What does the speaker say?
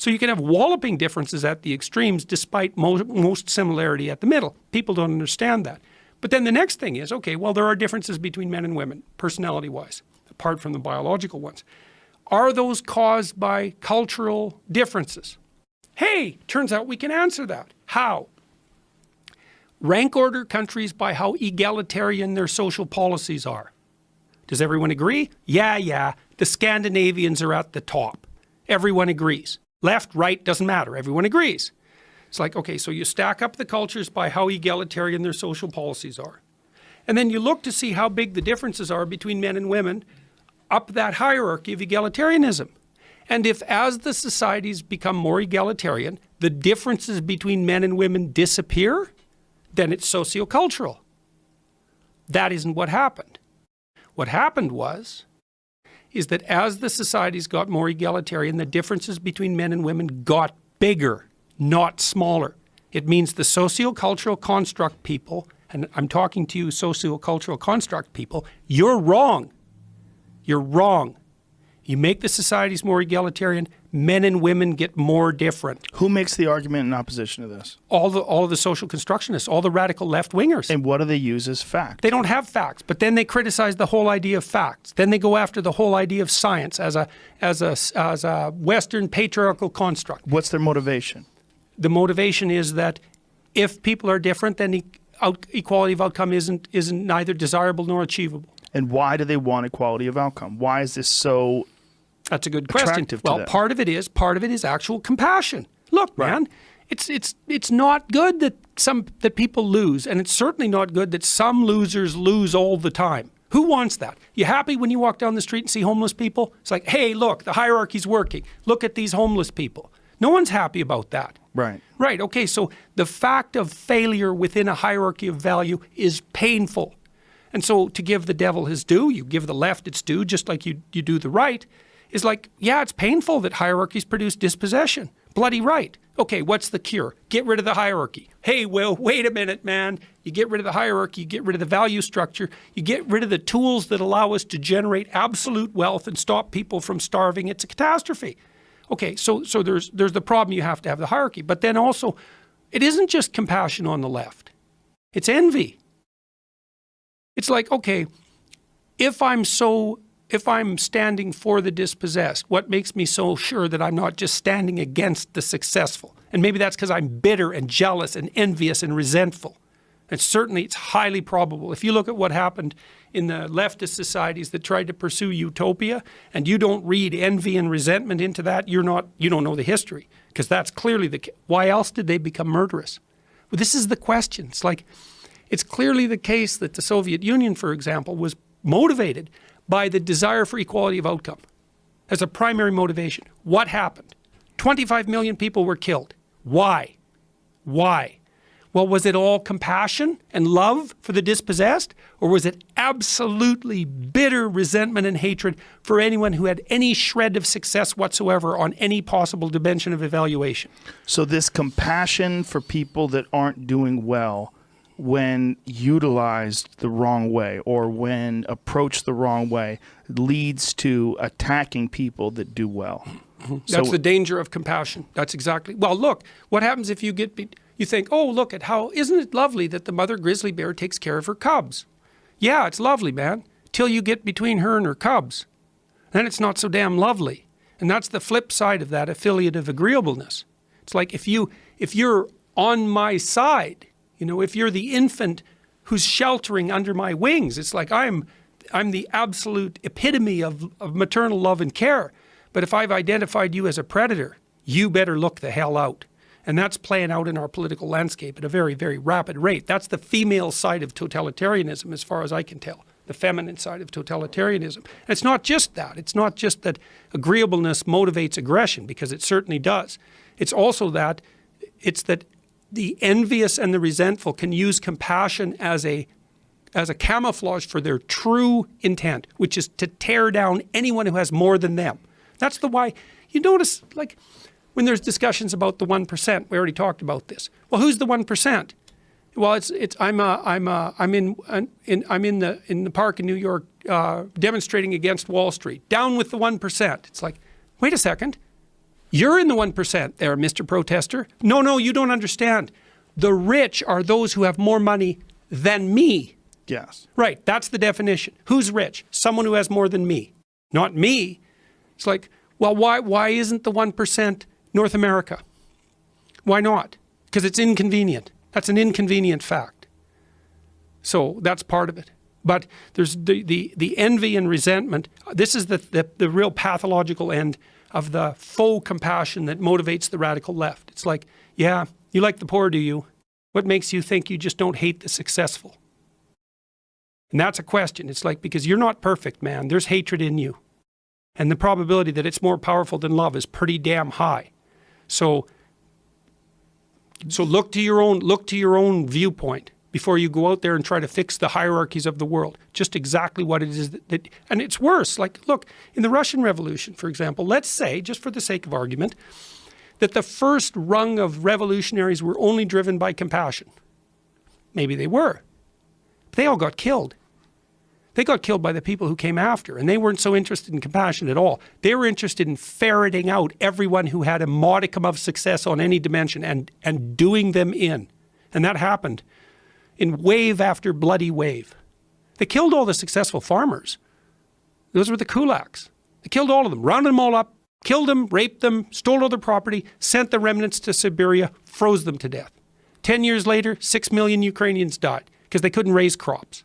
So you can have walloping differences at the extremes despite most similarity at the middle. People don't understand that. But then the next thing is, okay, well, there are differences between men and women, personality-wise, apart from the biological ones. Are those caused by cultural differences? Hey, turns out we can answer that. How? Rank order countries by how egalitarian their social policies are. Does everyone agree? Yeah. The Scandinavians are at the top. Everyone agrees. Left, right, doesn't matter. Everyone agrees. It's like, okay, so you stack up the cultures by how egalitarian their social policies are. And then you look to see how big the differences are between men and women up that hierarchy of egalitarianism. And if as the societies become more egalitarian, the differences between men and women disappear, then it's sociocultural. That isn't what happened. What happened is that as the societies got more egalitarian, the differences between men and women got bigger, not smaller. It means the sociocultural construct people, and I'm talking to you sociocultural construct people, you're wrong. You're wrong. You make the societies more egalitarian, men and women get more different. Who makes the argument in opposition to this? All the social constructionists, all the radical left-wingers. And what do they use as facts? They don't have facts, but then they criticize the whole idea of facts. Then they go after the whole idea of science as a Western patriarchal construct. What's their motivation? The motivation is that if people are different, then equality of outcome isn't neither desirable nor achievable. And why do they want equality of outcome? Why is this so That's a good question. Well, them? part of it is actual compassion. Look, man, it's not good that people lose, and it's certainly not good that some losers lose all the time. Who wants that? You happy when you walk down the street and see homeless people? It's like, hey, look, the hierarchy's working. Look at these homeless people. No one's happy about that. Right. Right. Okay. So the fact of failure within a hierarchy of value is painful. And so to give the devil his due, you give the left its due, just like you do the right, is like, yeah, it's painful that hierarchies produce dispossession. Bloody right. Okay, what's the cure? Get rid of the hierarchy. Hey, well, wait a minute, man. You get rid of the hierarchy, you get rid of the value structure, you get rid of the tools that allow us to generate absolute wealth and stop people from starving. It's a catastrophe. Okay, so there's the problem, you have to have the hierarchy. But then also, it isn't just compassion on the left. It's envy. It's like, okay, if I'm standing for the dispossessed, what makes me so sure that I'm not just standing against the successful? And maybe that's because I'm bitter and jealous and envious and resentful. And certainly it's highly probable. If you look at what happened in the leftist societies that tried to pursue utopia, and you don't read envy and resentment into that, you don't know the history. Because that's clearly the case. Why else did they become murderous? Well, this is the question. It's like, it's clearly the case that the Soviet Union, for example, was motivated by the desire for equality of outcome as a primary motivation. What happened? 25 million people were killed. Why? Why? Well, was it all compassion and love for the dispossessed? Or was it absolutely bitter resentment and hatred for anyone who had any shred of success whatsoever on any possible dimension of evaluation? So this compassion for people that aren't doing well, when utilized the wrong way or when approached the wrong way, leads to attacking people that do well. That's the danger of compassion. That's exactly. Well, look, what happens if you think, oh, look at how, isn't it lovely that the mother grizzly bear takes care of her cubs? Yeah, it's lovely, man, till you get between her and her cubs. Then it's not so damn lovely. And that's the flip side of that affiliative agreeableness. It's like if you're on my side, if you're the infant who's sheltering under my wings, it's like I'm the absolute epitome of maternal love and care. But if I've identified you as a predator, you better look the hell out. And that's playing out in our political landscape at a very, very rapid rate. That's the female side of totalitarianism, as far as I can tell, the feminine side of totalitarianism. And it's not just that. It's not just that agreeableness motivates aggression, because it certainly does. It's also that the envious and the resentful can use compassion as a camouflage for their true intent, which is to tear down anyone who has more than them. That's the why you notice, like, when there's discussions about the 1%, we already talked about this. Well, who's the 1%? Well, I'm in the park in New York demonstrating against Wall Street. Down with the 1%. It's like, wait a second. You're in the 1% there, Mr. Protester. No, you don't understand. The rich are those who have more money than me. Yes. Right, that's the definition. Who's rich? Someone who has more than me. Not me. It's like, well, why isn't the 1% North America? Why not? Because it's inconvenient. That's an inconvenient fact. So that's part of it. But there's the envy and resentment. This is the real pathological end of the faux compassion that motivates the radical left. It's like, yeah, you like the poor, do you? What makes you think you just don't hate the successful? And that's a question. It's like, because you're not perfect, man. There's hatred in you. And the probability that it's more powerful than love is pretty damn high. So look to your own viewpoint before you go out there and try to fix the hierarchies of the world. Just exactly what it is that and it's worse. Like, look, in the Russian Revolution, for example, let's say, just for the sake of argument, that the first rung of revolutionaries were only driven by compassion. Maybe they were. But they all got killed. They got killed by the people who came after, and they weren't so interested in compassion at all. They were interested in ferreting out everyone who had a modicum of success on any dimension and doing them in. And that happened in wave after bloody wave. They killed all the successful farmers. Those were the kulaks. They killed all of them, rounded them all up, killed them, raped them, stole all their property, sent the remnants to Siberia, froze them to death. 10 years later, 6 million Ukrainians died because they couldn't raise crops.